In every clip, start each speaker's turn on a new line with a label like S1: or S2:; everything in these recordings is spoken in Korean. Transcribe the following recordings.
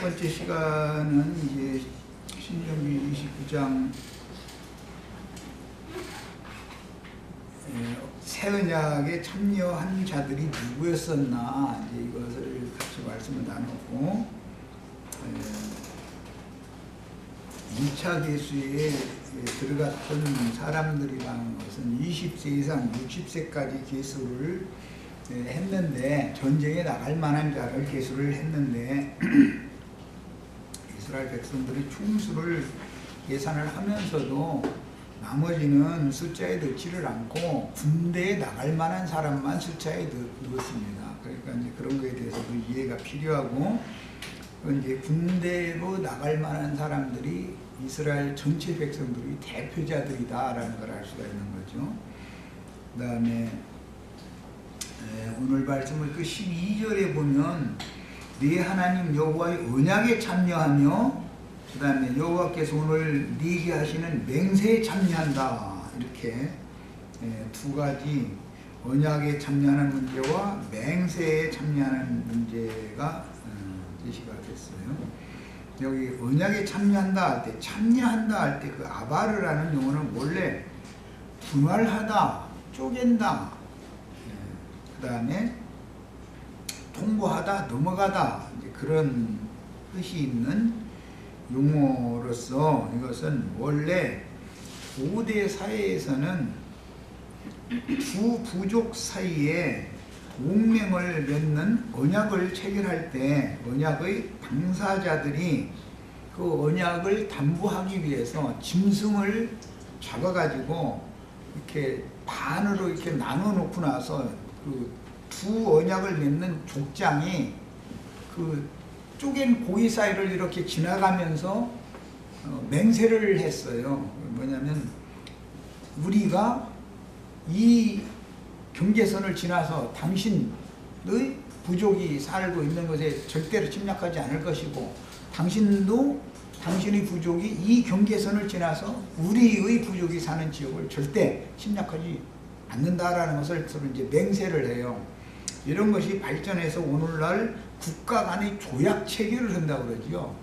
S1: 번째 시간은 이제 신명기 29장 새 언약에 참여한 자들이 누구였었나 이제 이것을 같이 말씀을 나눴고 2차 계수에 들어갔던 사람들이라는 것은 20세 이상 60세까지 계수를 했는데 전쟁에 나갈 만한 자를 계수를 했는데 이스라엘 백성들이 총수를 계산을 하면서도 나머지는 숫자에 넣지를 않고 군대에 나갈 만한 사람만 숫자에 넣었습니다. 그러니까 이제 그런 거에 대해서도 이해가 필요하고 이제 군대로 나갈 만한 사람들이 이스라엘 전체 백성들이 대표자들이다라는 걸 알 수가 있는 거죠. 그 다음에 오늘 말씀을 그 12절에 보면 네 하나님 여호와의 언약에 참여하며 그 다음에 여호와께서 오늘 네게 하시는 맹세에 참여한다 이렇게 두 가지 언약에 참여하는 문제와 맹세에 참여하는 문제가 제시가 됐어요. 여기 언약에 참여한다 할 때 참여한다 할 때 그 아바르라는 용어는 원래 분할하다 쪼갠다 그 다음에 통보하다 넘어가다 그런 뜻이 있는 용어로서 이것은 원래 고대 사회에서는 두 부족 사이에 동맹을 맺는 언약을 체결할 때 언약의 당사자들이 그 언약을 담보하기 위해서 짐승을 잡아가지고 이렇게 반으로 이렇게 나눠 놓고 나서 그 두 언약을 맺는 족장이 그 쪼갠 고기 사이를 이렇게 지나가면서 맹세를 했어요. 뭐냐면 우리가 이 경계선을 지나서 당신의 부족이 살고 있는 것에 절대로 침략하지 않을 것이고 당신도 당신의 부족이 이 경계선을 지나서 우리의 부족이 사는 지역을 절대 침략하지 않는다라는 것을 서로 이제 맹세를 해요. 이런 것이 발전해서 오늘날 국가 간의 조약 체결을 한다고 그러죠.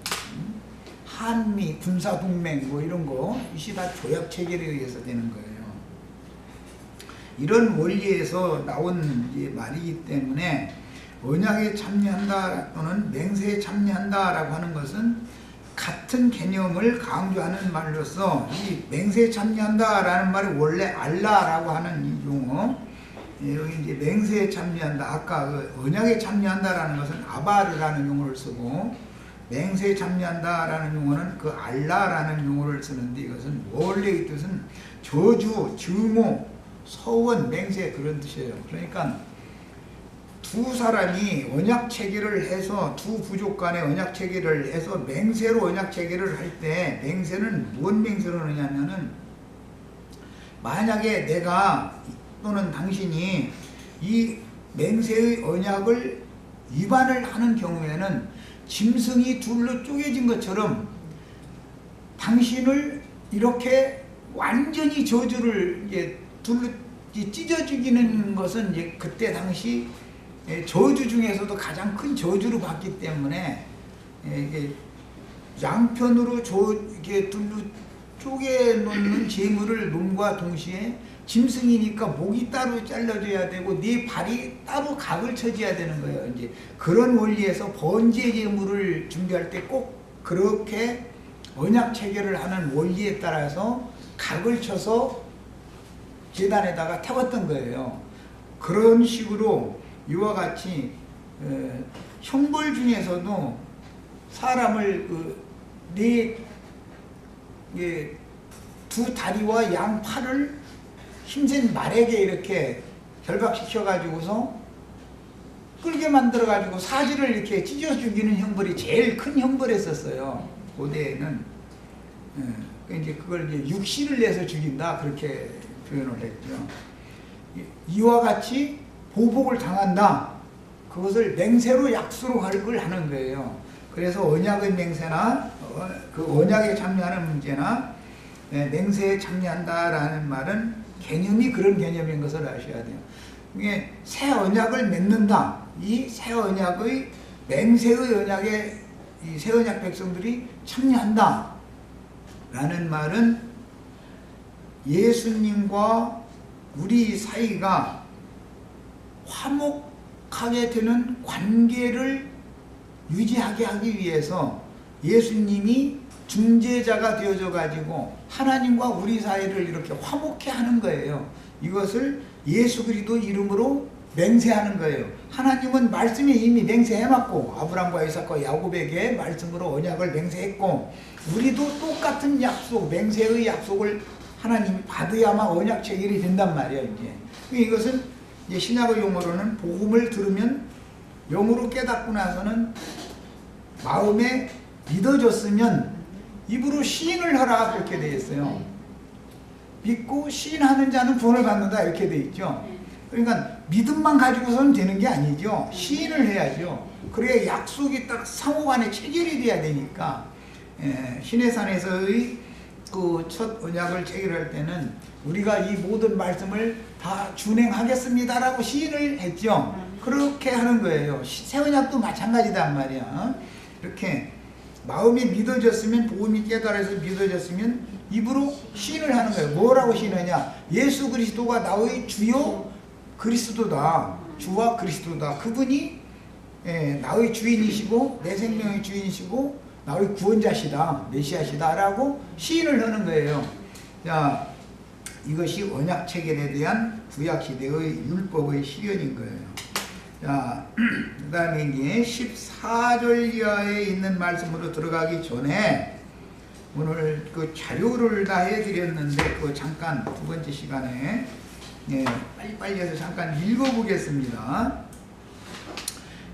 S1: 한미 군사동맹 뭐 이런 거 이것이 다 조약 체결에 의해서 되는 거예요. 이런 원리에서 나온 이제 말이기 때문에 언약에 참여한다 또는 맹세에 참여한다라고 하는 것은 같은 개념을 강조하는 말로서 이 맹세에 참여한다라는 말이 원래 알라라고 하는 이 용어 여기 이제 맹세에 참여한다 아까 그 언약에 참여한다라는 것은 아바르라는 용어를 쓰고 맹세에 참여한다라는 용어는 그 알라라는 용어를 쓰는데 이것은 원래의 뜻은 저주, 증오, 서원, 맹세 그런 뜻이에요. 그러니까 두 사람이 언약 체결을 해서 두 부족 간에 언약 체결을 해서 맹세로 언약 체결을 할 때 맹세는 무슨 맹세로 하냐면은 만약에 내가 또는 당신이 이 맹세의 언약을 위반을 하는 경우에는 짐승이 둘로 쪼개진 것처럼 당신을 이렇게 완전히 저주를 이제 둘로 찢어 죽이는 것은 이제 그때 당시 저주 중에서도 가장 큰 저주로 봤기 때문에 이게 양편으로 이렇게 둘로 쪼개놓는 재물을 놓음과 동시에 짐승이니까 목이 따로 잘라줘야 되고 네 발이 따로 각을 쳐줘야 되는 거예요. 이제 그런 원리에서 번제 제물을 준비할 때 꼭 그렇게 언약 체결을 하는 원리에 따라서 각을 쳐서 제단에다가 태웠던 거예요. 그런 식으로 이와 같이 형벌 중에서도 사람을 두 다리와 양 팔을 힘센 말에게 이렇게 결박시켜 가지고서 끌게 만들어 가지고 사지를 이렇게 찢어 죽이는 형벌이 제일 큰 형벌이었었어요. 고대에는 이제 그걸 이제 육신을 내서 죽인다 그렇게 표현을 했죠. 이와 같이 보복을 당한다. 그것을 맹세로 약속을 하는 거예요. 그래서 언약의 맹세나 그 언약에 참여하는 문제나 맹세에 참여한다라는 말은 개념이 그런 개념인 것을 아셔야 돼요. 이게 새 언약을 맺는다. 이 새 언약의 맹세의 언약에 이 새 언약 백성들이 참여한다 라는 말은 예수님과 우리 사이가 화목하게 되는 관계를 유지하게 하기 위해서 예수님이 중재자가 되어져 가지고 하나님과 우리 사이를 이렇게 화목해 하는 거예요. 이것을 예수 그리스도 이름으로 맹세하는 거예요. 하나님은 말씀에 이미 맹세해놨고 아브라함과 이삭과 야곱에게 말씀으로 언약을 맹세했고 우리도 똑같은 약속, 맹세의 약속을 하나님이 받아야만 언약 체결이 된단 말이에요. 이제 이것은 이제 신약의 용어로는 복음을 들으면 영으로 깨닫고 나서는 마음에 믿어졌으면 입으로 시인을 하라 그렇게 되어 있어요. 믿고 시인하는 자는 구원을 받는다 이렇게 되어 있죠. 그러니까 믿음만 가지고서는 되는 게 아니죠. 시인을 해야죠. 그래야 약속이 딱 상호간에 체결이 돼야 되니까 시내산에서의 그 첫 언약을 체결할 때는 우리가 이 모든 말씀을 다 준행하겠습니다라고 시인을 했죠. 그렇게 하는 거예요. 새 언약도 마찬가지단 말이야. 이렇게 마음이 믿어졌으면 복음이 깨달아서 믿어졌으면 입으로 시인을 하는 거예요. 뭐라고 시인하냐? 예수 그리스도가 나의 주요 그리스도다. 주와 그리스도다. 그분이 나의 주인이시고 내 생명의 주인이시고 나의 구원자시다. 메시아시다 라고 시인을 하는 거예요. 자, 이것이 언약 체결에 대한 구약시대의 율법의 실현인 거예요. 자, 그 다음에 이제 14절 이하에 있는 말씀으로 들어가기 전에 오늘 그 자료를 다 해드렸는데 그 잠깐 두 번째 시간에 빨리빨리 해서 잠깐 읽어보겠습니다.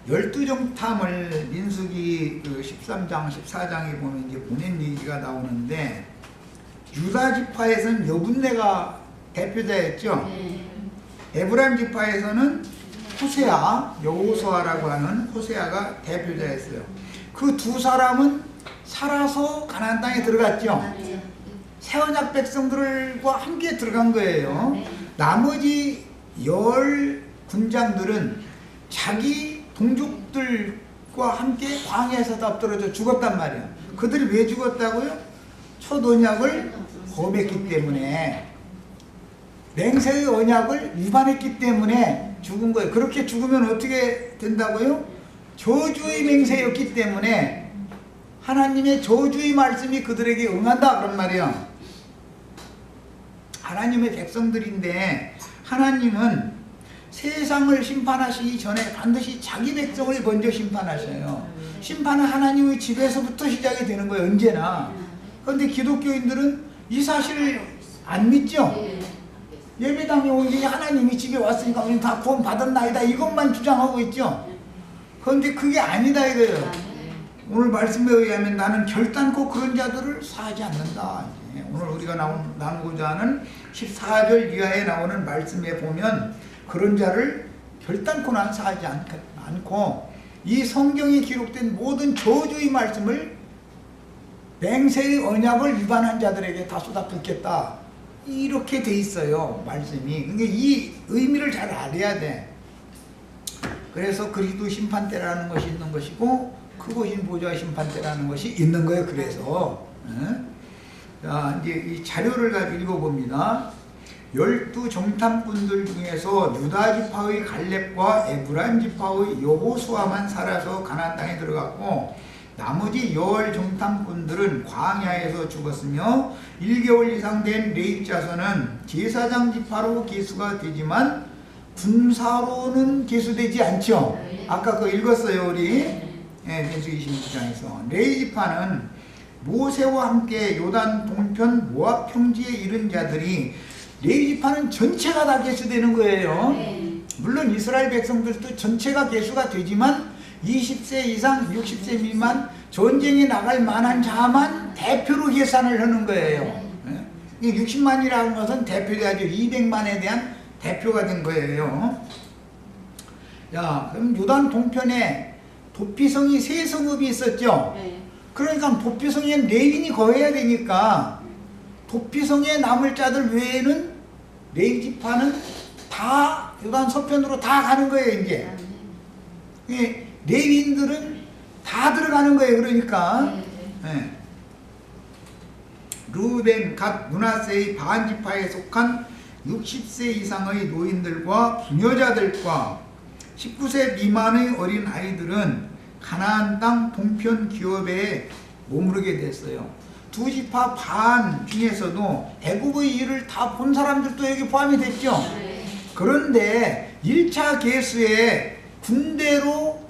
S1: 12정탐을 민수기 그 13장 14장에 보면 이제 보낸 얘기가 나오는데 유다 지파에서는 여분네가 대표자였죠. 에브라임 지파에서는 호세아, 여호수아라고 하는 호세아가 대표자였어요. 그 두 사람은 살아서 가나안 땅에 들어갔죠. 새 언약 백성들과 함께 들어간 거예요. 나머지 10 군장들은 자기 동족들과 함께 광야에서 다 떨어져 죽었단 말이야. 그들이 왜 죽었다고요? 첫 언약을 범했기 때문에, 맹세의 언약을 위반했기 때문에 죽은 거예요. 그렇게 죽으면 어떻게 된다고요? 저주의 맹세였기 때문에 하나님의 저주의 말씀이 그들에게 응한다 그런 말이야. 하나님의 백성들인데 하나님은 세상을 심판하시기 전에 반드시 자기 백성을 먼저 심판하셔요. 심판은 하나님의 집에서부터 시작이 되는 거예요. 언제나. 그런데 기독교인들은 이 사실을 안 믿죠. 예배당에 오니 하나님이 집에 왔으니까 우리는 다 구원 받았나이다 이것만 주장하고 있죠. 그런데 그게 아니다 이거예요. 오늘 말씀에 의하면 나는 결단코 그런 자들을 사하지 않는다. 오늘 우리가 나누고자 하는 14절 이하에 나오는 말씀에 보면 그런 자를 결단코 난 사하지 않고 이 성경에 기록된 모든 저주의 말씀을 맹세의 언약을 위반한 자들에게 다 쏟아붓겠다. 이렇게 돼 있어요. 말씀이. 그러니까 이 의미를 잘 알아야 돼. 그래서 그리스도 심판대라는 것이 있는 것이고 크고신 보좌 심판대라는 것이 있는 거예요. 그래서 자, 이제 이 자료를 가지고 읽어봅니다. 12정탐꾼들 중에서 유다 지파의 갈렙과 에브라임 지파의 여호수아만 살아서 가나안 땅에 들어갔고 나머지 10 정탐꾼들은 광야에서 죽었으며 1개월 이상 된 레위 자손은 제사장 지파로 계수가 되지만 군사로는 계수되지 않죠. 아까 그거 읽었어요 우리 민수기 26장에서. 레위 지파는 모세와 함께 요단 동편 모압 평지에 이른 자들이, 레위 지파는 전체가 다 계수되는 거예요. 물론 이스라엘 백성들도 전체가 계수가 되지만 20세 이상 60세 미만 전쟁에 나갈 만한 자만 대표로 계산을 하는 거예요. 60만이라는 것은 대표자죠. 200만에 대한 대표가 된 거예요. 야, 그럼 요단 동편에 도피성이 세 성읍이 있었죠. 그러니까 도피성엔 레위인이 거해야 되니까 도피성에 남을 자들 외에는 레위 지파는 다 요단 서편으로 다 가는 거예요. 이제 레위인들은 다 들어가는 거예요. 그러니까 네. 르우벤 갓 므낫세의 반지파에 속한 60세 이상의 노인들과 부녀자들과 19세 미만의 어린 아이들은 가나안 땅 동편 기업에 머무르게 됐어요. 두 지파 반 중에서도 애굽의 일을 다 본 사람들도 여기 포함이 됐죠. 그런데 1차 계수에 군대로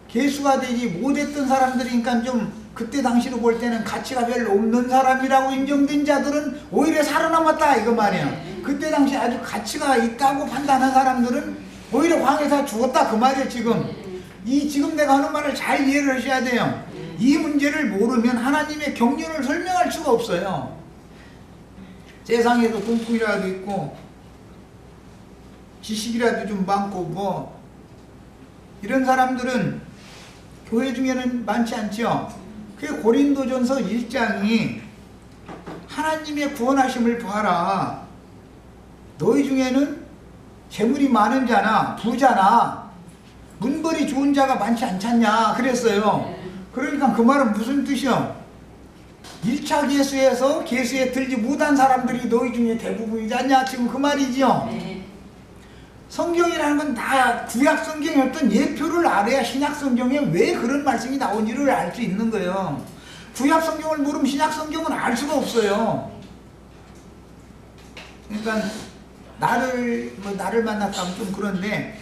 S1: 계수가 되지 못했던 사람들이니까 좀 그때 당시로 볼 때는 가치가 별로 없는 사람이라고 인정된 자들은 오히려 살아남았다 이거 말이야. 그때 당시 아주 가치가 있다고 판단한 사람들은 오히려 광야에서 죽었다 그 말이에요. 지금 내가 하는 말을 잘 이해를 하셔야 돼요. 이 문제를 모르면 하나님의 경륜을 설명할 수가 없어요. 세상에도 돈풍이라도 있고 지식이라도 좀 많고 뭐 이런 사람들은 교회 중에는 많지 않죠. 그 고린도전서 1장이 하나님의 구원하심을 보아라. 너희 중에는 재물이 많은 자나 부자나 문벌이 좋은 자가 많지 않잖냐 그랬어요. 그러니까 그 말은 무슨 뜻이요? 1차 계수에서 계수에 들지 못한 사람들이 너희 중에 대부분이지 않냐 지금 그 말이죠. 성경이라는 건 다 구약 성경의 어떤 예표를 알아야 신약 성경에 왜 그런 말씀이 나온지를 알 수 있는 거예요. 구약 성경을 모르면 신약 성경은 알 수가 없어요. 그러니까 나를 만났다 하면 좀 그런데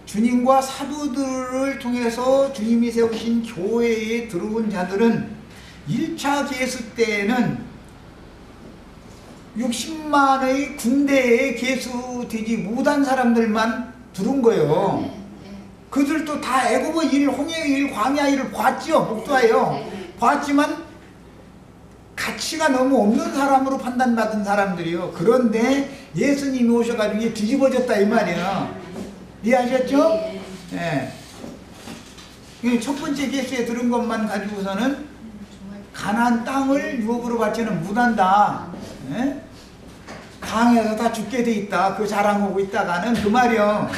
S1: 주님과 사도들을 통해서 주님이 세우신 교회에 들어온 자들은 1차 계수 때에는 60만의 군대에 계수되지 못한 사람들만 들어온 거예요. 그들도 다 애굽의 일, 홍해의 일, 광야의 일을 봤죠. 복도하여 봤지만 가치가 너무 없는 사람으로 판단받은 사람들이요. 그런데 예수님이 오셔가지고 이게 뒤집어졌다 이 말이에요. 이해하셨죠? 네. 첫 번째 계수에 들은 것만 가지고서는 가나안 땅을 유업으로 받지는 못한다. 네? 강에서 다 죽게 돼 있다. 그 자랑하고 있다가는 그 말이요.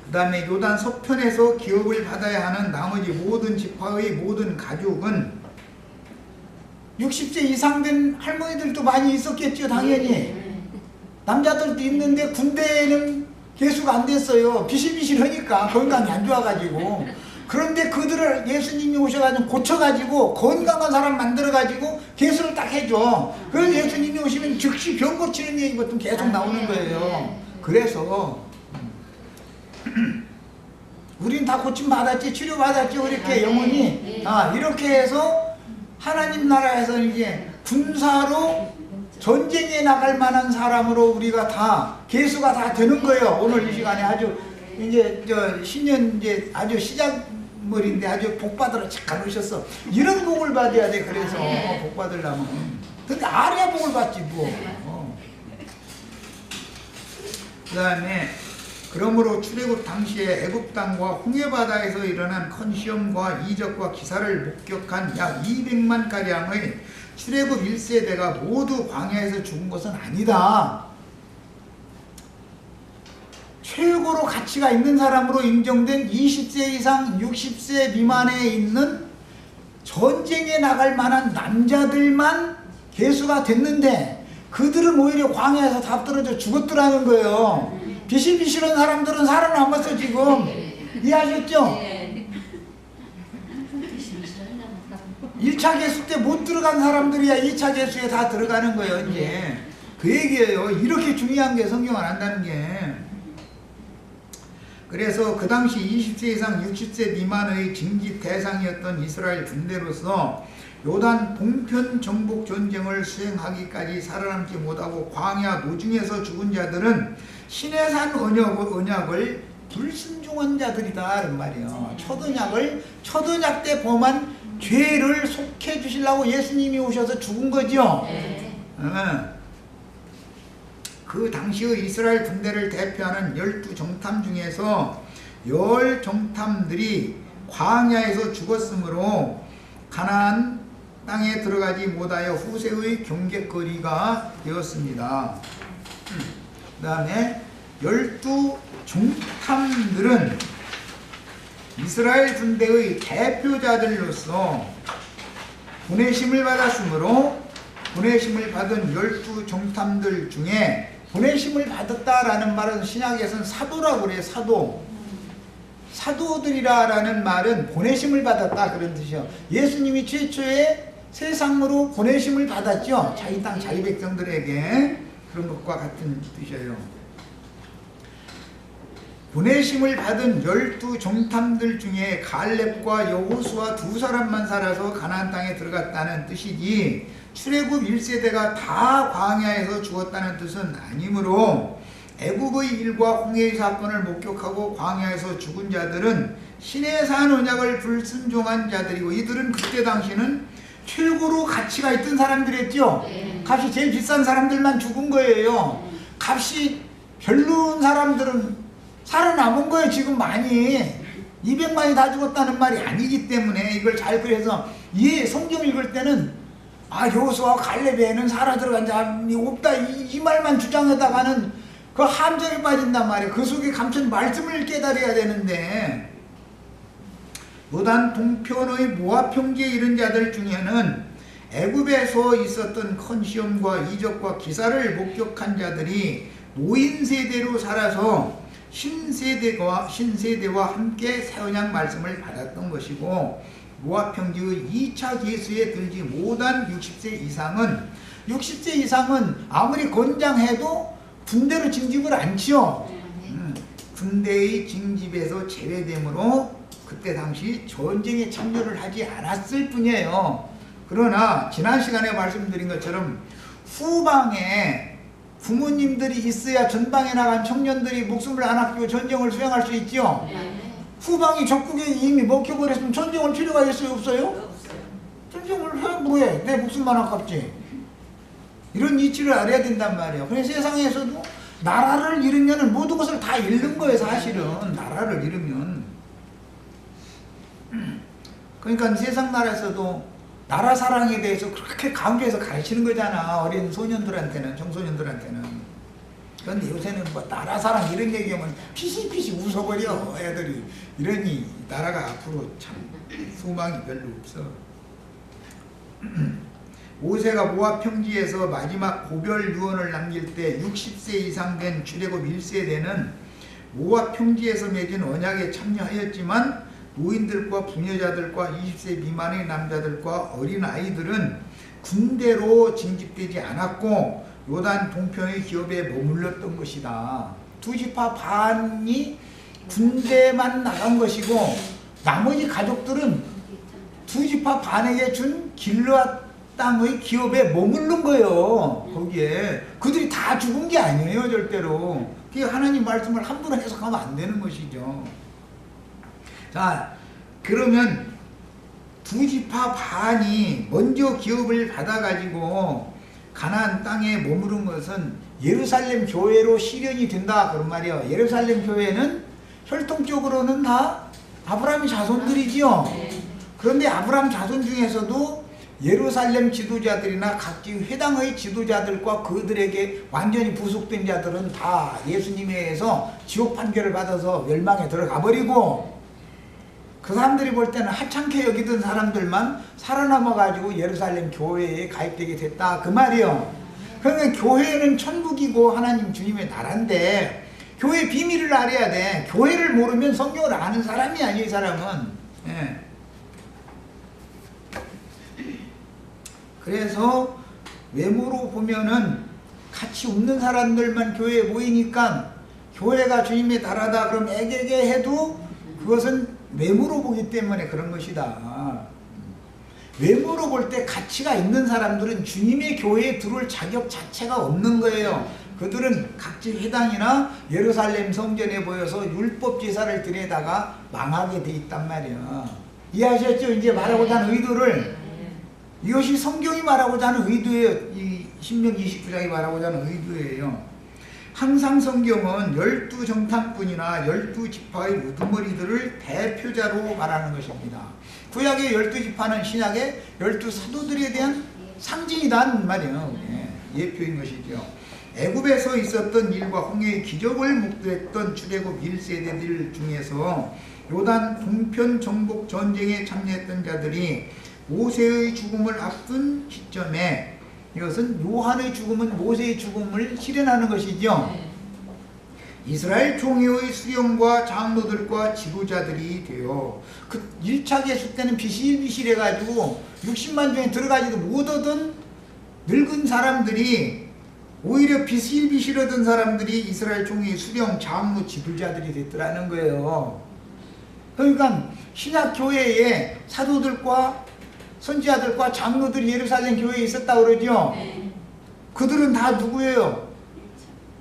S1: 그 다음에 요단 서편에서 기업을 받아야 하는 나머지 모든 지파의 모든 가족은 60세 이상 된 할머니들도 많이 있었겠죠. 당연히 남자들도 있는데 군대에는 계수가 안 됐어요. 비실비실하니까 건강이 안 좋아가지고. 그런데 그들을 예수님이 오셔가지고 고쳐가지고 건강한 사람 만들어가지고 계수를 딱 해줘. 그래서 예수님이 오시면 즉시 병 고치는 얘기가 좀 계속 나오는 거예요. 그래서 우린 다 고침 받았지, 치료 받았지, 이렇게 영혼이. 이렇게 해서 하나님 나라에서 이제 군사로 전쟁에 나갈 만한 사람으로 우리가 다 계수가 다 되는 거예요. 오늘 이 시간에 아주 이제 신년 이제 아주 시작물인데 아주 복 받으러 착 오셨어. 이런 복을 받아야 돼. 그래서 복 받으려면. 근데 알아야 복을 받지 뭐. 그 다음에 그러므로 출애굽 당시에 애굽 땅과 홍해바다에서 일어난 큰 시험과 이적과 기사를 목격한 약 200만 가량의 출애굽 1세대가 모두 광야에서 죽은 것은 아니다. 최고로 가치가 있는 사람으로 인정된 20세 이상 60세 미만에 있는 전쟁에 나갈 만한 남자들만 계수가 됐는데 그들은 오히려 광야에서 다 떨어져 죽었더라는 거예요. 비실비실한 사람들은 살아남았어 지금. 이해하셨죠? 1차 계수 때 못 들어간 사람들이야 2차 계수에 다 들어가는 거예요. 이제 그 얘기예요. 이렇게 중요한 게 성경을 안다는 게. 그래서 그 당시 20세 이상 60세 미만의 징집 대상이었던 이스라엘 군대로서 요단 동편 정복 전쟁을 수행하기까지 살아남지 못하고 광야 노중에서 죽은 자들은 시내산 언약을 불순종한 자들이다 이런 말이에요. 첫 언약 때 범한 죄를 속해 주시려고 예수님이 오셔서 죽은 거죠. 그 당시의 이스라엘 군대를 대표하는 12정탐 중에서 10정탐들이 광야에서 죽었으므로 가나안 땅에 들어가지 못하여 후세의 경계거리가 되었습니다. 그 다음에 12정탐들은 이스라엘 군대의 대표자들로서 보내심을 받았으므로 보내심을 받은 12정탐들 중에 보내심을 받았다라는 말은 신약에서는 사도라고 그래요. 사도들이라는 말은 보내심을 받았다 그런 뜻이요. 예수님이 최초에 세상으로 보내심을 받았죠. 자기 땅 자기 백성들에게. 그런 것과 같은 뜻이에요. 보내심을 받은 12정탐들 중에 갈렙과 여호수아 두 사람만 살아서 가나안 땅에 들어갔다는 뜻이지 출애굽 1세대가 다 광야에서 죽었다는 뜻은 아니므로 애굽의 일과 홍해의 사건을 목격하고 광야에서 죽은 자들은 신의 산 언약을 불순종한 자들이고 이들은 그때 당시는 최고로 가치가 있던 사람들이었죠. 값이 제일 비싼 사람들만 죽은 거예요. 값이 별로인 사람들은 살아남은 거예요. 지금 많이 200만이 다 죽었다는 말이 아니기 때문에 이걸 잘 그래서 성경 읽을 때는 여호수아와 갈렙에는 살아 들어간 자이 없다 이 말만 주장하다가는 그 함정에 빠진단 말이에요. 그 속에 감춘 말씀을 깨달아야 되는데 요단 동편의 모압 평지에 이른 자들 중에는 애굽에서 있었던 큰 시험과 이적과 기사를 목격한 자들이 노인 세대로 살아서 신세대와 함께 새 언약 말씀을 받았던 것이고 모압 평지의 2차 계수에 들지 못한 60세 이상은 아무리 권장해도 군대로 징집을 않지요. 군대의 징집에서 제외되므로 그때 당시 전쟁에 참여를 하지 않았을 뿐이에요. 그러나 지난 시간에 말씀드린 것처럼 후방에 부모님들이 있어야 전방에 나간 청년들이 목숨을 안 아끼고 전쟁을 수행할 수 있죠. 후방이 적국에 이미 먹혀버렸으면 전쟁을 필요가 있어요? 없어요? 전쟁을 해 뭐해? 내 목숨만 아깝지. 이런 이치를 알아야 된단 말이에요. 그래서 세상에서도 나라를 잃으면 모든 것을 다 잃는 거예요. 사실은 나라를 잃으면. 그러니까 세상 나라에서도 나라 사랑에 대해서 그렇게 강조해서 가르치는 거잖아. 어린 소년들한테는, 청소년들한테는. 그런데 요새는 뭐 나라 사랑 이런 얘기하면 피시피시 웃어버려 애들이. 이러니 나라가 앞으로 참 소망이 별로 없어. 모세가 모압 평지에서 마지막 고별 유언을 남길 때 60세 이상 된 출애굽 1세대는 모압 평지에서 맺은 언약에 참여하였지만 노인들과 부녀자들과 20세 미만의 남자들과 어린아이들은 군대로 징집되지 않았고 요단 동편의 기업에 머물렀던 것이다. 두 지파 반이 군대만 나간 것이고 나머지 가족들은 두 지파 반에게 준 길르앗 땅의 기업에 머무른 거예요. 거기에 그들이 다 죽은 게 아니에요. 절대로. 그게 하나님 말씀을 함부로 해석하면 안 되는 것이죠. 자, 그러면 두 지파 반이 먼저 기업을 받아가지고 가나안 땅에 머무른 것은 예루살렘 교회로 실현이 된다 그런 말이에요. 예루살렘 교회는 혈통적으로는 다 아브라함의 자손들이지요. 그런데 아브라함 자손 중에서도 예루살렘 지도자들이나 각지 회당의 지도자들과 그들에게 완전히 부속된 자들은 다 예수님에 의해서 지옥 판결을 받아서 멸망에 들어가 버리고 그 사람들이 볼 때는 하찮게 여기던 사람들만 살아남아가지고 예루살렘 교회에 가입되게 됐다 그 말이요. 그러니까 교회는 천국이고 하나님 주님의 나라인데 교회 비밀을 알아야 돼. 교회를 모르면 성경을 아는 사람이 아니에요. 이 사람은. 예. 그래서 외모로 보면은 가치 없는 사람들만 교회에 모이니까 교회가 주님의 나라다 그럼 애게게 해도 그것은 외모로 보기 때문에 그런 것이다. 외모로 볼 때 가치가 있는 사람들은 주님의 교회에 들어올 자격 자체가 없는 거예요. 그들은 각지 회당이나 예루살렘 성전에 모여서 율법 제사를 드리다가 망하게 돼 있단 말이야. 이해하셨죠? 이제 말하고자 하는 의도를. 이것이 성경이 말하고자 하는 의도예요. 이 신명기 29장이 말하고자 하는 의도예요. 항상 성경은 12정탐꾼이나 12지파의 우두머리들을 대표자로 말하는 것입니다. 구약의 12지파는 신약의 12사도들에 대한 상징이란 말이에요. 예표인 것이죠. 애굽에서 있었던 일과 홍해의 기적을 목도했던 출애굽 1세대들 중에서 요단 동편 정복 전쟁에 참여했던 자들이 모세의 죽음을 앞둔 시점에, 이것은 요한의 죽음은 모세의 죽음을 실현하는 것이죠. 이스라엘 총회의 수령과 장로들과 지도자들이 되어, 그 1차 개수 때는 비실비실해가지고 60만 중에 들어가지도 못하던 늙은 사람들이, 오히려 비실비실하던 사람들이 이스라엘 총회의 수령, 장로, 지도자들이 됐더라는 거예요. 그러니까 신약 교회에 사도들과 선지자들과 장로들이 예루살렘 교회에 있었다고 그러죠. 그들은 다 누구예요?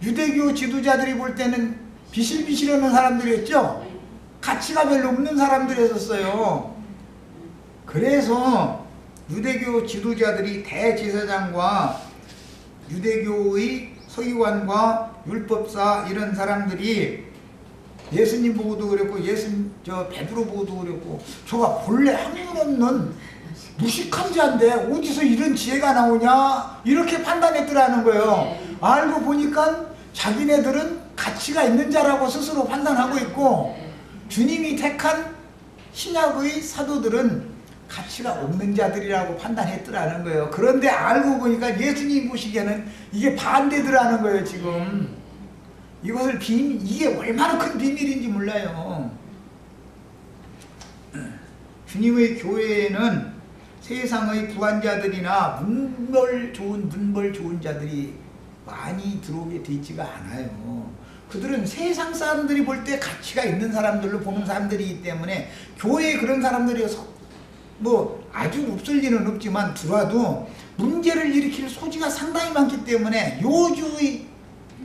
S1: 유대교 지도자들이 볼 때는 비실비실하는 사람들이었죠. 가치가 별로 없는 사람들이었어요. 그래서 유대교 지도자들이 대제사장과 유대교의 서기관과 율법사, 이런 사람들이 예수님 보고도 그랬고, 베드로 보고도 그랬고, 저가 본래 학문 없는 무식한 자인데 어디서 이런 지혜가 나오냐, 이렇게 판단했더라는 거예요. 알고 보니까 자기네들은 가치가 있는 자라고 스스로 판단하고 있고, 주님이 택한 신약의 사도들은 가치가 없는 자들이라고 판단했더라는 거예요. 그런데 알고 보니까 예수님 보시기에는 이게 반대더라는 거예요. 지금 이것을 이게 얼마나 큰 비밀인지 몰라요. 주님의 교회에는 세상의 부한자들이나 문벌 좋은 자들이 많이 들어오게 돼 있지가 않아요. 그들은 세상 사람들이 볼 때 가치가 있는 사람들로 보는 사람들이기 때문에, 교회에 그런 사람들이 뭐 아주 없을 리는 없지만 들어와도 문제를 일으킬 소지가 상당히 많기 때문에, 요주의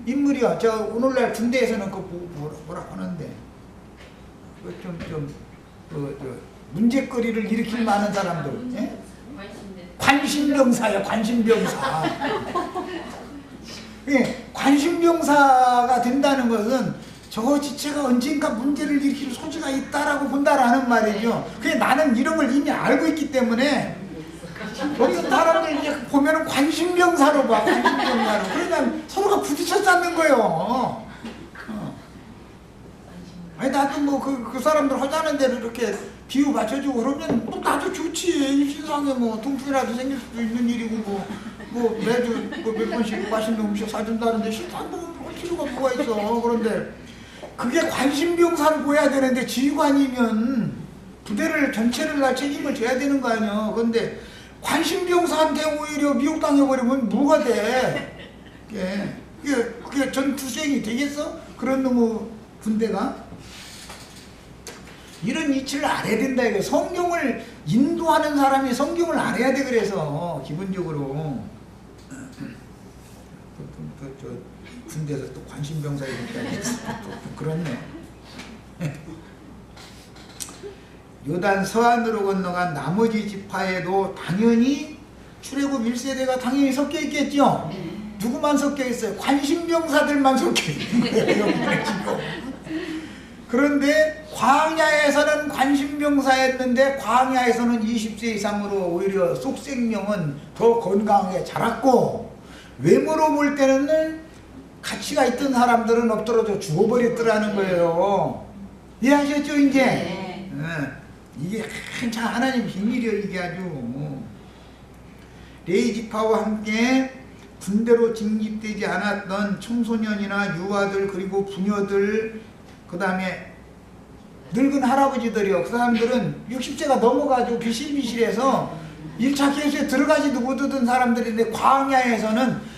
S1: 인물이요. 저 오늘날 군대에서는 그 뭐라고 하는데, 문제거리를 일으킬 만한 사람들, 예? 관심병사예요. 관심병사. 예, 관심병사가 된다는 것은 저 지체가 언젠가 문제를 일으킬 소지가 있다라고 본다라는 말이죠. 그게 나는 이런 걸 이미 알고 있기 때문에, 어떤 사람들 이제 보면은 관심병사로 봐, 관심병사로. 그러니까 서로가 부딪혀 쌓는 거예요. 아니, 나도 뭐 그 사람들 하자는 대로 이렇게 비유 맞춰주고 그러면 뭐 나도 좋지. 입신상에 뭐 동풍이라도 생길 수도 있는 일이고, 뭐 매주 몇 번씩 맛있는 음식 사준다는데 싫다고 할 필요가 뭐가 있어. 그런데 그게 관심병사를 보여야 되는데, 지휘관이면 부대를 전체를 다 책임을 져야 되는 거 아니야. 그런데 관심병사한테 오히려 미혹당해버리면 뭐가 돼? 그게 전투수행이 되겠어? 그런 놈의 군대가? 이런 이치를 알아야 된다. 이거 성경을 인도하는 사람이 성경을 알아야 돼. 그래서 기본적으로 저 군대에서 또 관심병사 이렇게 또 그렇네. 요단 서안으로 건너간 나머지 지파에도 당연히 출애굽 1세대가 당연히 섞여 있겠죠. 누구만 섞여 있어요? 관심병사들만 섞여 있는 거예요. 지금. 그런데 광야에서는 관심병사였는데, 광야에서는 20세 이상으로 오히려 속생명은 더 건강하게 자랐고, 외모로 볼 때는 가치가 있던 사람들은 엎드러져 죽어버렸더라는 거예요. 이해하셨죠 이제? 네. 이게 한참 하나님 비밀이에요. 이게 아주. 레위지파와 함께 군대로 징집되지 않았던 청소년이나 유아들, 그리고 부녀들, 그 다음에 늙은 할아버지들이요. 그 사람들은 60세가 넘어가지고 비실비실해서 1차 계수에 들어가지도 못하던 사람들인데, 광야에서는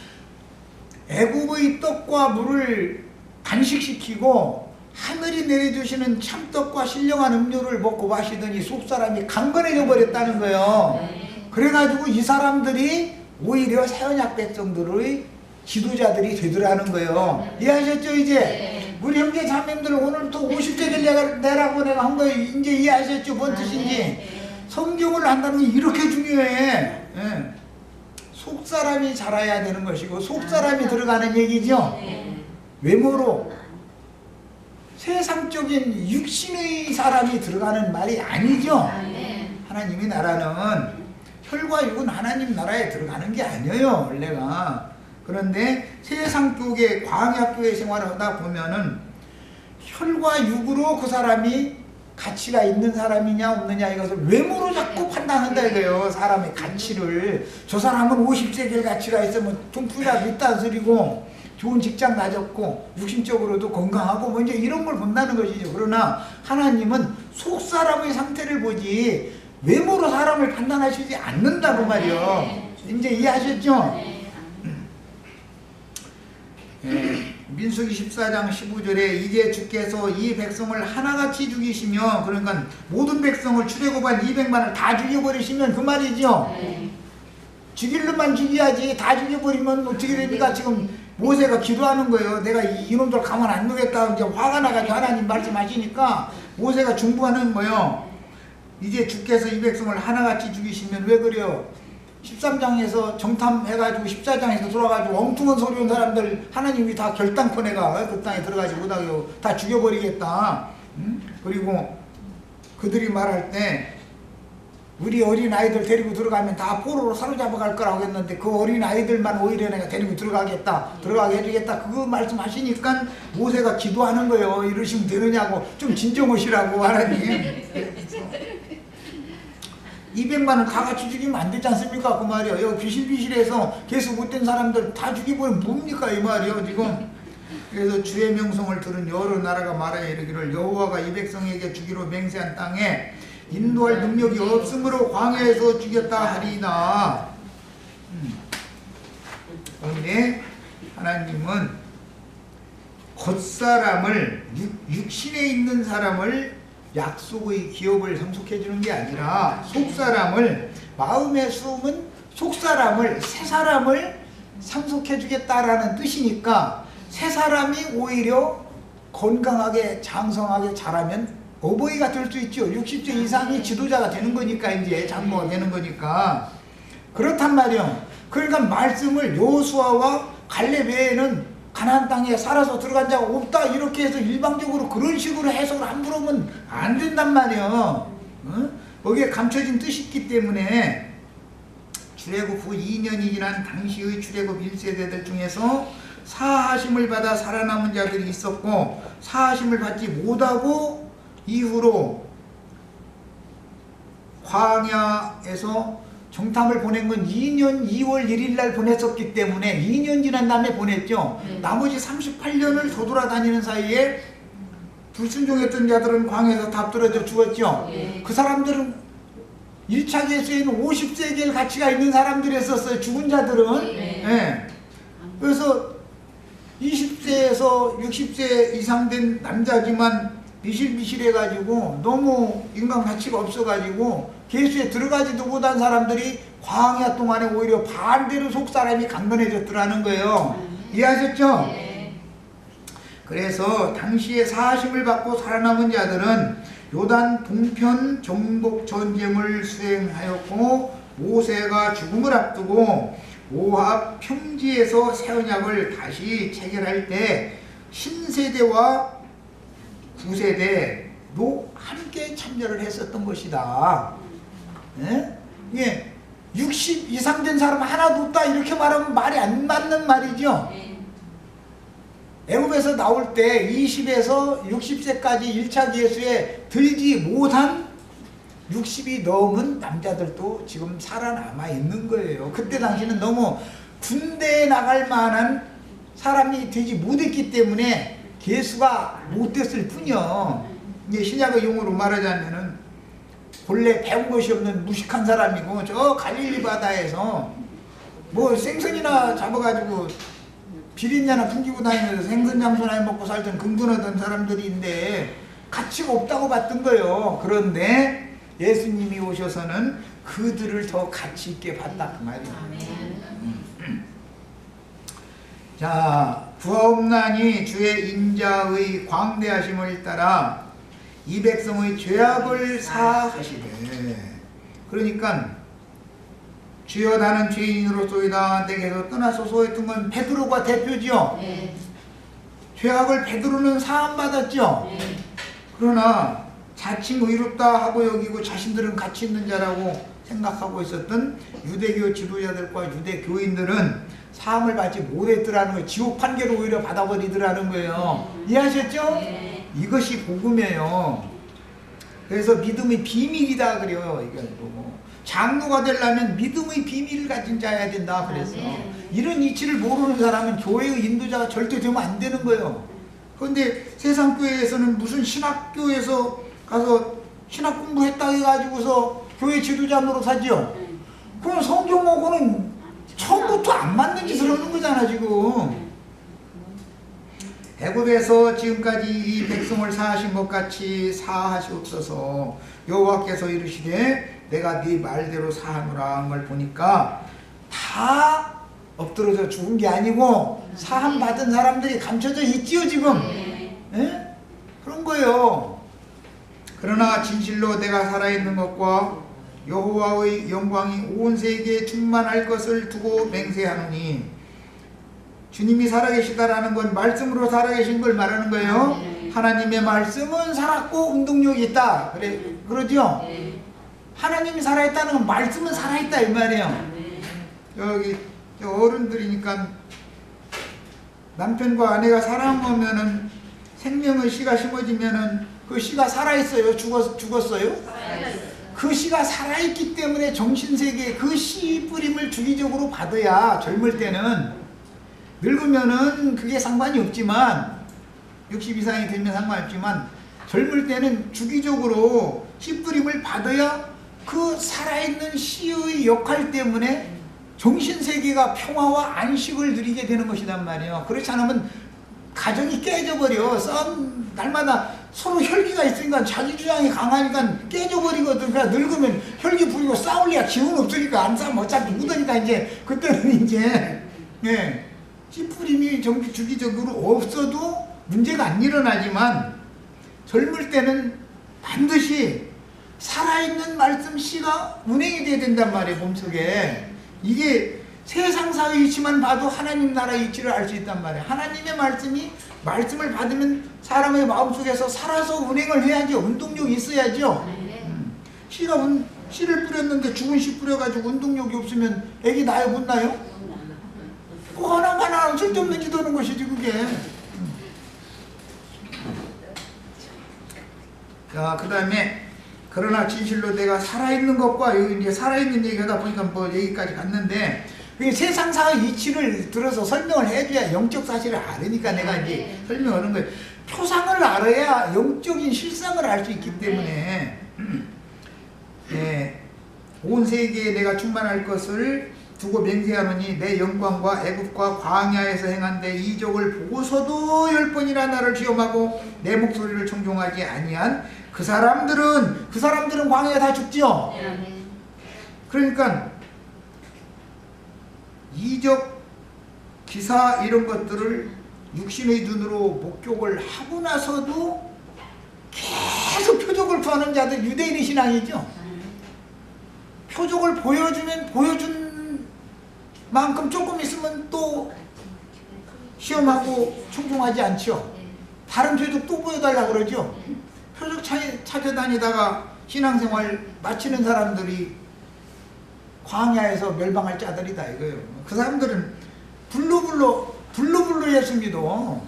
S1: 애굽의 떡과 물을 단식시키고 하늘이 내려주시는 참떡과 신령한 음료를 먹고 마시더니 속사람이 강건해져 버렸다는 거예요. 그래가지고 이 사람들이 오히려 새언약 백성들의 지도자들이 되더라는 거예요. 이해하셨죠 이제? 우리 형제 자매님들 오늘부터 50세를 내라고 내가 한 거예요. 이제 이해하셨죠? 뭔 뜻인지? 성경을 한다는 게 이렇게 중요해. 속사람이 자라야 되는 것이고, 속사람이 들어가는 얘기죠. 외모로 세상적인 육신의 사람이 들어가는 말이 아니죠. 하나님의 나라는 혈과 육은 하나님 나라에 들어가는 게 아니에요, 원래가. 그런데 세상 쪽에 광야 교회 생활을 하다 보면은 혈과 육으로 그 사람이 가치가 있는 사람이냐 없느냐 이것을 외모로 자꾸 판단한다 이거예요. 사람의 가치를. 저 사람은 50세겔 가치가 있으면 돈 부자 밑단 소리고 좋은 직장 가졌고 육신적으로도 건강하고 뭐 이제 이런 걸 본다는 것이죠. 그러나 하나님은 속 사람의 상태를 보지 외모로 사람을 판단하시지 않는다고 말이요. 이제 이해하셨죠? 민수기 14장 15절에 이제 주께서 이 백성을 하나같이 죽이시며, 그러니까 모든 백성을 출애굽한 200만을 다 죽여버리시면 그 말이죠. 죽일 놈만 죽여야지 다 죽여버리면 어떻게 됩니까? 지금 모세가 기도하는 거예요. 내가 이놈들 가만 안 두겠다. 이제 화가 나가지고 하나님 말씀하시니까 모세가 중부하는 거예요. 이제 주께서 이 백성을 하나같이 죽이시면 왜 그래요? 13장에서 정탐해가지고 14장에서 돌아가지고 엉뚱한 소리 온 사람들 하나님이 다 결단코 내가 그 땅에 들어가지 못하게 다 죽여버리겠다. 그리고 그들이 말할 때 우리 어린아이들 데리고 들어가면 다 포로로 사로잡아 갈 거라고 했는데 그 어린아이들만 오히려 내가 데리고 들어가겠다, 들어가게 해주겠다, 그거 말씀하시니까 모세가 기도하는 거예요. 이러시면 되느냐고, 좀 진정하시라고 하나님. 200만을 다 같이 죽이면 안 되지 않습니까? 그 말이요. 여기 비실비실해서 계속 못된 사람들 다 죽이면 뭡니까? 이 말이요, 지금. 그래서 주의 명성을 들은 여러 나라가 말하여 이르기를 여호와가 이 백성에게 주기로 맹세한 땅에 인도할 능력이 없으므로 광야에서 죽였다 하리이다. 그런데 하나님은 겉사람을, 육신에 있는 사람을 약속의 기업을 상속해 주는 게 아니라 속사람을, 마음의 숨은 속사람을, 새 사람을 상속해 주겠다라는 뜻이니까 새 사람이 오히려 건강하게 장성하게 자라면 어버이가 될 수 있죠. 60세 이상이 지도자가 되는 거니까, 이제 장모가 되는 거니까. 그렇단 말이요. 그러니까 말씀을 여호수아와 갈렙 외에는 가나안 땅에 살아서 들어간 자가 없다 이렇게 해서 일방적으로 그런 식으로 해석을 함부로 하면 안 된단 말이에요. 거기에 감춰진 뜻이 있기 때문에 출애굽 후 2년이 지난 당시의 출애굽 1세대들 중에서 사하심을 받아 살아남은 자들이 있었고, 사하심을 받지 못하고 이후로 광야에서 정탐을 보낸 건 2년 2월 1일 날 보냈었기 때문에 2년 지난 다음에 보냈죠. 나머지 38년을 도돌아다니는 사이에 불순종했던 자들은 광야에서 다 떨어져 죽었죠. 그 사람들은 1차 계수에는 50세겔 가치가 있는 사람들이었었어요. 죽은 자들은. 그래서 20세에서 60세 이상 된 남자지만 미실미실해가지고 너무 인간 가치가 없어가지고 계수에 들어가지도 못한 사람들이 광야 동안에 오히려 반대로 속사람이 강건해졌더라는 거예요. 이해하셨죠? 그래서 당시에 사하심을 받고 살아남은 자들은 요단 동편 정복 전쟁을 수행하였고, 모세가 죽음을 앞두고 모압 평지에서 새 언약을 다시 체결할 때 신세대와 구세대도 함께 참여를 했었던 것이다. 예? 60 이상 된 사람 하나도 없다 이렇게 말하면 말이 안 맞는 말이죠. 애굽에서 나올 때 20에서 60세까지 1차 계수에 들지 못한 60이 넘은 남자들도 지금 살아남아 있는 거예요. 그때 당시는 너무 군대에 나갈 만한 사람이 되지 못했기 때문에 계수가 못됐을 뿐이요. 이제 신약의 용어로 말하자면은 본래 배운 것이 없는 무식한 사람이고, 저 갈릴리 바다에서 뭐 생선이나 잡아가지고 비린내나 풍기고 다니면서 생선 장소나 먹고 살던 근근하던 사람들인데 가치가 없다고 봤던 거예요. 그런데 예수님이 오셔서는 그들을 더 가치 있게 봤다 그 말이에요. 자, 구하옵나니 주의 인자의 광대하심을 따라 이 백성의 죄악을 사하시되. 그러니까 주여 나는 죄인으로소이다 내게서 떠나소서 했던 건 베드로가 대표죠. 죄악을 베드로는 사함받았죠. 그러나 자칭 의롭다 하고 여기고 자신들은 가치 있는 자라고 생각하고 있었던 유대교 지도자들과 유대 교인들은 사함을 받지 못했더라는 거예요. 지옥 판결을 오히려 받아버리더라는 거예요. 이해하셨죠? 이것이 복음이에요. 그래서 믿음의 비밀이다 그래요. 이게 뭐 장로가 되려면 믿음의 비밀을 가진 자여야 된다 그래서 이런 이치를 모르는 사람은 교회의 인도자가 절대 되면 안 되는 거예요. 그런데 세상 교회에서는 무슨 신학교에서 가서 신학 공부했다 해가지고서 교회 지도자 노릇하죠. 그럼 성경하고는 처음부터 안 맞는 짓을 하는 거잖아 지금. 애굽에서 지금까지 이 백성을 사하신 것 같이 사하시옵소서. 여호와께서 이르시되 내가 네 말대로 사하노라 한 걸 보니까 다 엎드러져 죽은 게 아니고 사함 받은 사람들이 감춰져 있지요 지금. 예? 그런 거예요. 그러나 진실로 내가 살아있는 것과 여호와의 영광이 온 세계에 충만할 것을 두고 맹세하노니, 주님이 살아계시다라는 건 말씀으로 살아계신 걸 말하는 거예요. 하나님의 말씀은 살았고 운동력이 있다. 그러죠? 하나님이 살아있다는 건 말씀은 살아있다 이 말이에요. 여기 어른들이니까 남편과 아내가 사랑하면은 생명의 씨가 심어지면은 그 씨가 살아있어요? 죽었어요? 그 씨가 살아있기 때문에 정신세계에 그 씨 뿌림을 주기적으로 받아야 젊을 때는, 늙으면은 그게 상관이 없지만 60 이상이 되면 상관없지만 젊을 때는 주기적으로 씨 뿌림을 받아야 그 살아있는 씨의 역할 때문에 정신세계가 평화와 안식을 누리게 되는 것이란 말이에요. 그렇지 않으면 가정이 깨져버려. 싸움 날마다 서로 혈기가 있으니까 자기 주장이 강하니까 깨져버리거든. 그러니까 늙으면 혈기 부리고 싸울래야 기운 없으니까 안 싸우면 어차피 묻으니까 이제 그때는 이제 씨 뿌림이 주기적으로 없어도 문제가 안 일어나지만 젊을 때는 반드시 살아있는 말씀 씨가 운행이 돼야 된단 말이에요. 몸속에. 이게 세상사의 이치만 봐도 하나님 나라의 이치를 알 수 있단 말이에요. 하나님의 말씀을 받으면 사람의 마음속에서 살아서 운행을 해야지. 운동력이 있어야죠. 씨를 뿌렸는데 죽은 씨 뿌려가지고 운동력이 없으면 애기 나요 못 나요? 그 하나하나 쓸데없는 짓 하는 것이지 그게. 자, 그 다음에 그러나 진실로 내가 살아있는 것과, 여기 이제 살아있는 얘기하다 보니까 뭐 여기까지 갔는데, 세상사의 이치를 들어서 설명을 해줘야 영적 사실을 알으니까 내가 이제 설명하는 거예요. 표상을 알아야 영적인 실상을 알 수 있기 때문에 온 세계에 내가 충만할 것을 두고 맹세하노니 내 영광과 애굽과 광야에서 행한 내 이적을 보고서도 10번이나 나를 시험하고 내 목소리를 청종하지 아니한 그 사람들은 광야에 다 죽지요. 그러니까 이적 기사 이런 것들을 육신의 눈으로 목격을 하고 나서도 계속 표적을 구하는 자들, 유대인의 신앙이죠. 표적을 보여준 만큼 조금 있으면 또 시험하고 청종하지 않죠. 다른 표적 또 보여달라고 그러죠. 표적 찾아다니다가 신앙생활 마치는 사람들이 광야에서 멸망할 자들이다 이거예요. 그 사람들은 불로 예수 믿어.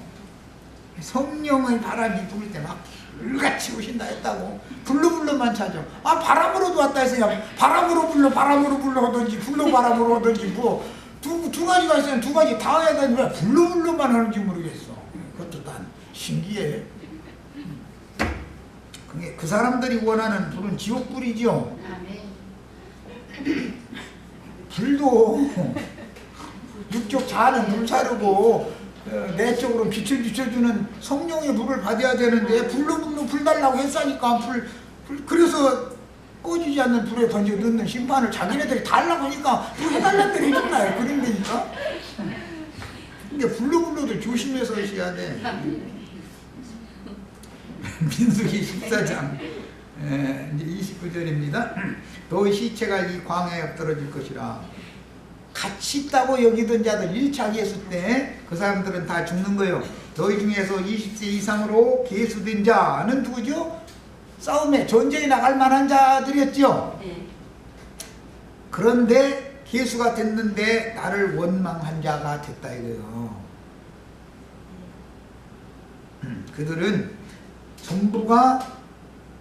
S1: 성령의 바람이 불 때 막 불같이 오신다 했다고 불로만 찾아. 바람으로도 왔다 했어요. 바람으로 불러 하든지 불로 바람으로 하든지 뭐 두 가지가 있으면 두 가지 다 해야 되는데 왜 불로만 하는지 모르겠어. 그것도 난 신기해. 그 사람들이 원하는 불은 지옥불이죠. 불도 육적 자아는 불사르고 내적으로 빛을 비춰주는 성령의 불을 받아야 되는데 불 달라고 했으니까 그래서 꺼지지 않는 불에 던져 넣는 심판을 자기네들이 달라고 하니까 불 해달라는 대로 해줬나요? 그런다니까. 근데 불로도 조심해서 하셔야 돼. 민수기 14장 이제 29절입니다. 너희 시체가 이 광야에 엎드러질 것이라. 가치 있다고 여기던 자들 1차 계수 때 그 사람들은 다 죽는 거예요. 너희 중에서 20세 이상으로 계수된 자는 누구죠? 싸움에 전쟁에 나갈 만한 자들이었죠. 그런데 계수가 됐는데 나를 원망한 자가 됐다 이거예요. 그들은 전부가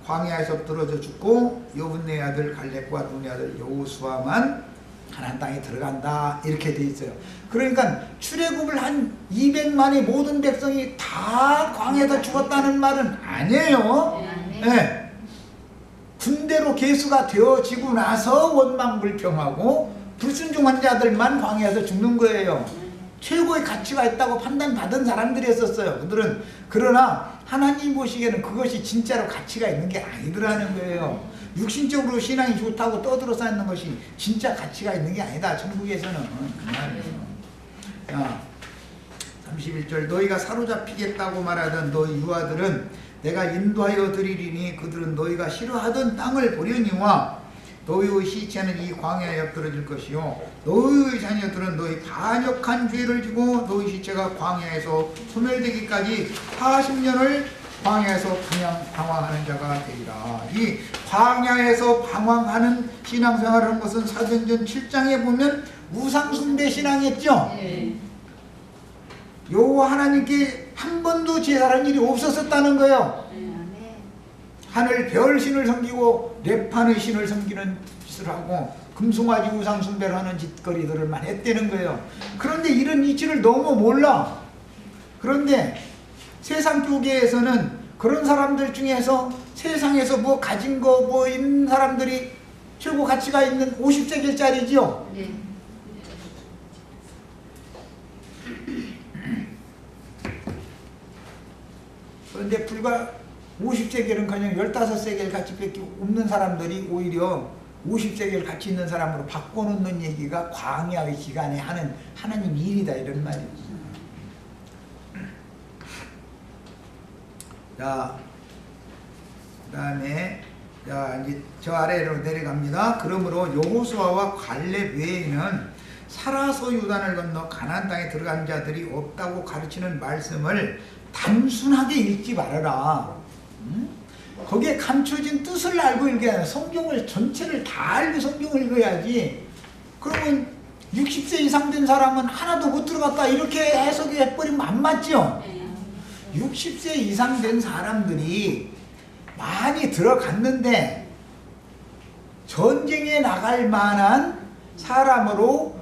S1: 광야에서 엎드러져 죽고 여분네 아들 갈렙과 눈의 아들 여호수아만 가나안 땅에 들어간다 이렇게 돼 있어요. 그러니까 출애굽을 한 200만의 모든 백성이 다 광야에다 죽었다는 말은 아니에요. 네. 군대로 계수가 되어지고 나서 원망불평하고 불순종한 자들만 광야에서 죽는 거예요. 최고의 가치가 있다고 판단받은 사람들이었어요. 그들은. 그러나 하나님 보시기에는 그것이 진짜로 가치가 있는 게 아니더라는 거예요. 육신적으로 신앙이 좋다고 떠들어 쌓는 것이 진짜 가치가 있는 게 아니다. 천국에서는. 그 말이에요. 자, 31절 너희가 사로잡히겠다고 말하던 너희 유아들은 내가 인도하여 드리리니 그들은 너희가 싫어하던 땅을 보려니와 너희의 시체는 이 광야에 엎드러질 것이요 너희의 자녀들은 너희 반역한 죄를 지고 너희 시체가 광야에서 소멸되기까지 40년을 광야에서 방황하는 자가 되리라. 이 광야에서 방황하는 신앙생활을 한 것은 사도행전 7장에 보면 우상숭배 신앙이었죠. 여호와 하나님께 한 번도 제사한 일이 없었었다는 거예요. 하늘 별 신을 섬기고 랩판의 신을 섬기는 짓을 하고 금송아지 우상 숭배를 하는 짓거리들을만 했다는 거예요. 그런데 이런 이치를 너무 몰라. 그런데 세상 교계에서는 그런 사람들 중에서 세상에서 뭐 가진 거 뭐 있는 사람들이 최고 가치가 있는 50세겔짜리지요. 네. 그런데 불과 50세겔은 그냥 15세겔 가치밖에 없는 사람들이 오히려 50세겔 가치 있는 사람으로 바꿔놓는 얘기가 광야의 기간에 하는 하나님 일이다 이런 말이죠. 자, 그 다음에 자 이제 저 아래로 내려갑니다. 그러므로 여호수아와 갈렙 외에는 살아서 요단을 건너 가나안 땅에 들어간 자들이 없다고 가르치는 말씀을 단순하게 읽지 말아라. 거기에 감춰진 뜻을 알고 읽어야 해. 성경을 전체를 다 알고 성경을 읽어야지. 그러면 60세 이상 된 사람은 하나도 못 들어갔다 이렇게 해석이 해버리면 안 맞죠? 60세 이상 된 사람들이 많이 들어갔는데 전쟁에 나갈 만한 사람으로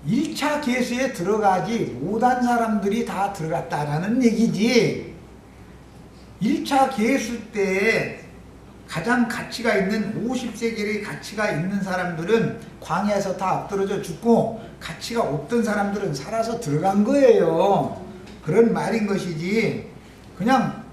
S1: 1차 계수에 들어가지 못한 사람들이 다 들어갔다라는 얘기지. 1차 계수 때 가장 가치가 있는 50세겔의 가치가 있는 사람들은 광야에서 다 엎드러져 죽고 가치가 없던 사람들은 살아서 들어간 거예요. 그런 말인 것이지 그냥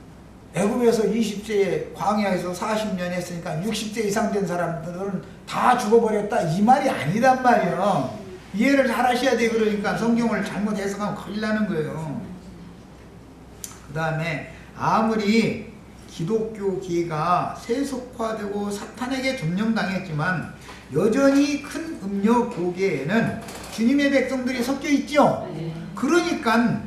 S1: 애굽에서 20세에 광야에서 40년 했으니까 60세 이상 된 사람들은 다 죽어버렸다 이 말이 아니단 말이에요. 이해를 잘 하셔야 돼. 그러니까 성경을 잘못 해석하면 큰일 나는 거예요. 그 다음에 아무리 기독교계가 세속화되고 사탄에게 점령당했지만 여전히 큰 음료 교계에는 주님의 백성들이 섞여 있죠. 그러니까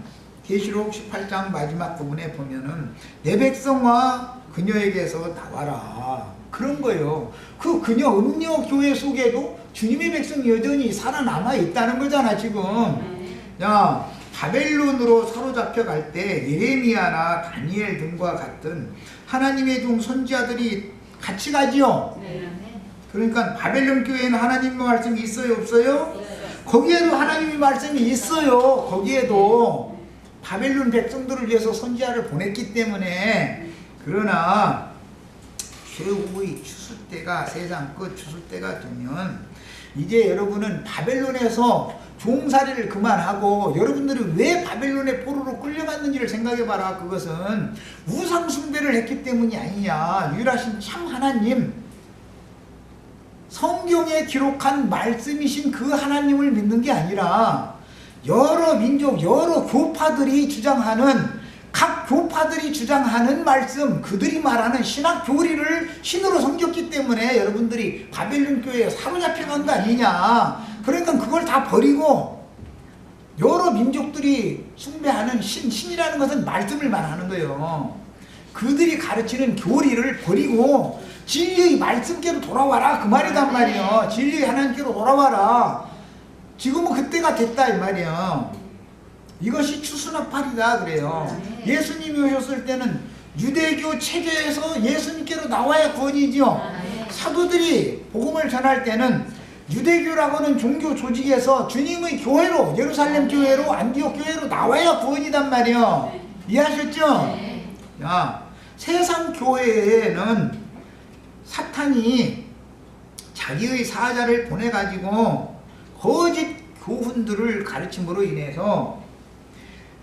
S1: 계시록 18장 마지막 부분에 보면은 내 백성아 그녀에게서 나와라 그런 거예요. 그 그녀 음료 교회 속에도 주님의 백성이 여전히 살아남아 있다는 거잖아 지금. 야, 바벨론으로 사로잡혀 갈 때 예레미야나 다니엘 등과 같은 하나님의 종 선지자들이 같이 가지요. 그러니까 바벨론 교회에는 하나님의 말씀이 있어요 없어요? 거기에도 하나님의 말씀이 있어요. 거기에도 바벨론 백성들을 위해서 선지자를 보냈기 때문에. 그러나 최후의 추수 때가 세상 끝 추수 때가 되면 이제 여러분은 바벨론에서 종살이를 그만하고 여러분들이 왜 바벨론의 포로로 끌려갔는지를 생각해봐라. 그것은 우상 숭배를 했기 때문이 아니냐. 유일하신 참 하나님 성경에 기록한 말씀이신 그 하나님을 믿는 게 아니라 여러 민족 여러 교파들이 주장하는 각 교파들이 주장하는 말씀 그들이 말하는 신학 교리를 신으로 섬겼기 때문에 여러분들이 바벨론 교회에 사로잡혀간 거 아니냐. 그러니까 그걸 다 버리고 여러 민족들이 숭배하는 신이라는 것은 말씀을 말하는 거예요. 그들이 가르치는 교리를 버리고 진리의 말씀께로 돌아와라 그 말이단 말이에요. 진리의 하나님께로 돌아와라. 지금은 그때가 됐다 이 말이에요. 이것이 추수나팔이다 그래요. 예수님이 오셨을 때는 유대교 체계에서 예수님께로 나와야 구원이지요. 사도들이 복음을 전할 때는 유대교라고는 종교 조직에서 주님의 교회로, 예루살렘 교회로, 안디옥 교회로 나와야 구원이단 말이요. 이해하셨죠? 야, 세상 교회에는 사탄이 자기의 사자를 보내가지고 거짓 교훈들을 가르침으로 인해서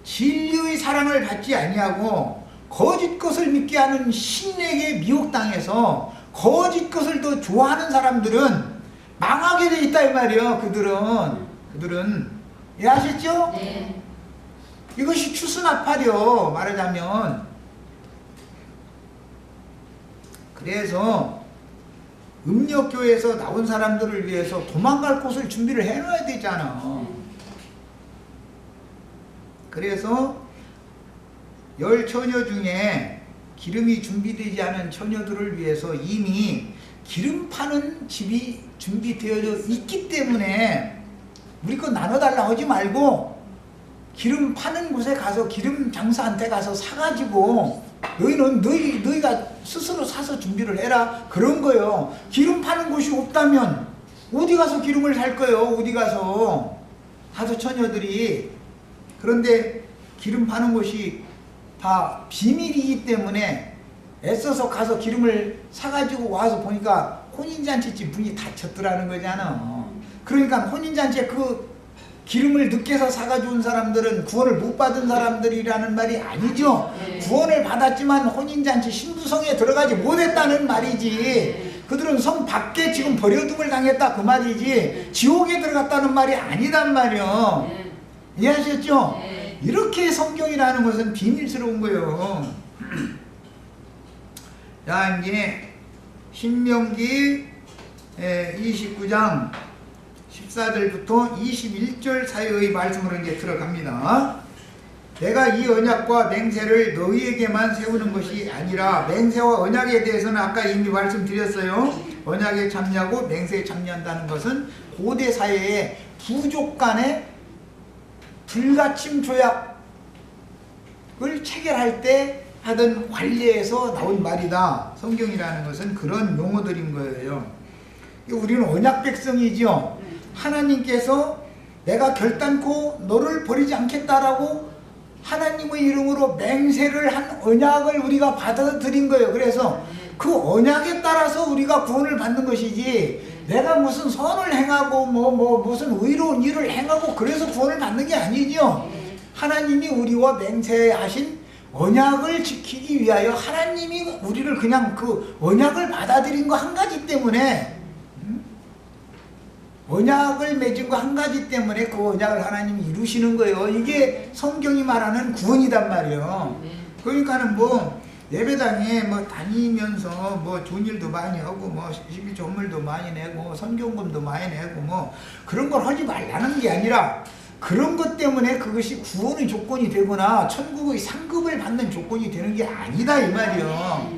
S1: 진리의 사랑을 받지 아니하고 거짓 것을 믿게 하는 신에게 미혹당해서 거짓 것을 더 좋아하는 사람들은 망하게 돼 있다 이 말이에요. 그들은 이해하셨죠?
S2: 네.
S1: 이것이 추수나팔이요, 말하자면. 그래서 음력교에서 나온 사람들을 위해서 도망갈 곳을 준비를 해놔야 되잖아. 그래서 10처녀 중에 기름이 준비되지 않은 처녀들을 위해서 이미 기름 파는 집이 준비되어져 있기 때문에 우리 거 나눠달라 하지 말고 기름 파는 곳에 가서 기름 장사한테 가서 사가지고 너희는 너희가 스스로 사서 준비를 해라, 그런 거예요. 기름 파는 곳이 없다면 어디 가서 기름을 살 거예요? 어디 가서? 사도 처녀들이. 그런데 기름 파는 곳이 다 비밀이기 때문에 애써서 가서 기름을 사가지고 와서 보니까 혼인잔치집 문이 닫혔더라는 거잖아. 그러니까 혼인잔치에 그 기름을 늦게서 사가지고 온 사람들은 구원을 못 받은 사람들이라는 말이 아니죠. 구원을 받았지만 혼인잔치 신부성에 들어가지 못했다는 말이지. 그들은 성 밖에 지금 버려둠을 당했다 그 말이지 지옥에 들어갔다는 말이 아니단 말이요. 이해하셨죠? 이렇게 성경이라는 것은 비밀스러운 거예요. 자, 이제 신명기 29장 14절부터 21절 사이의 말씀으로 이제 들어갑니다. 내가 이 언약과 맹세를 너희에게만 세우는 것이 아니라, 맹세와 언약에 대해서는 아까 이미 말씀드렸어요. 언약에 참여하고 맹세에 참여한다는 것은 고대 사회의 부족 간의 불가침 조약을 체결할 때 하던 관례에서 나온 말이다. 성경이라는 것은 그런 용어들인 거예요. 우리는 언약 백성이죠. 하나님께서 내가 결단코 너를 버리지 않겠다라고 하나님의 이름으로 맹세를 한 언약을 우리가 받아들인 거예요. 그래서 그 언약에 따라서 우리가 구원을 받는 것이지, 내가 무슨 선을 행하고 무슨 의로운 일을 행하고 그래서 구원을 받는 게 아니죠. 하나님이 우리와 맹세하신 언약을 지키기 위하여 하나님이 우리를 그냥 그 언약을 받아들인 거 한 가지 때문에, 언약을 맺은 거 한 가지 때문에 그 언약을 하나님이 이루시는 거예요. 이게 성경이 말하는 구원이단 말이에요. 그러니까는 뭐 예배당에 뭐 다니면서 뭐 좋은 일도 많이 하고 뭐 십일조물도 많이 내고 선교금도 많이 내고 뭐 그런 걸 하지 말라는 게 아니라, 그런 것 때문에 그것이 구원의 조건이 되거나 천국의 상급을 받는 조건이 되는 게 아니다 이 말이요.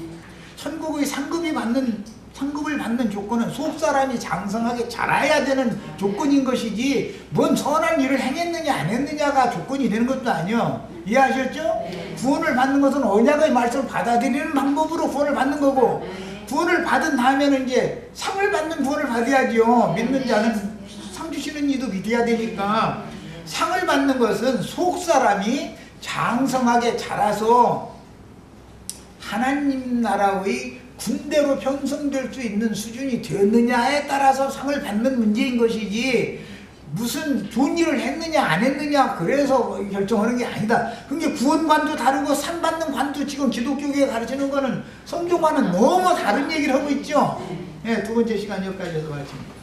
S1: 천국의 상급을 받는 조건은 속사람이 장성하게 자라야 되는 조건인 것이지, 뭔 선한 일을 행했느냐 안 했느냐가 조건이 되는 것도 아니요. 이해하셨죠? 구원을 받는 것은 언약의 말씀을 받아들이는 방법으로 구원을 받는 거고, 구원을 받은 다음에는 이제 상을 받는 구원을 받아야지요. 믿는 자는 상 주시는 이도 믿어야 되니까. 상을 받는 것은 속사람이 장성하게 자라서 하나님 나라의 군대로 편성될 수 있는 수준이 되었느냐에 따라서 상을 받는 문제인 것이지, 무슨 좋은 일을 했느냐 안 했느냐 그래서 결정하는 게 아니다. 그게 구원관도 다르고 상 받는 관도 지금 기독교계에 가르치는 거는 성경과는 너무 다른 얘기를 하고 있죠. 두 번째 시간 여기까지 해서 마칩니다.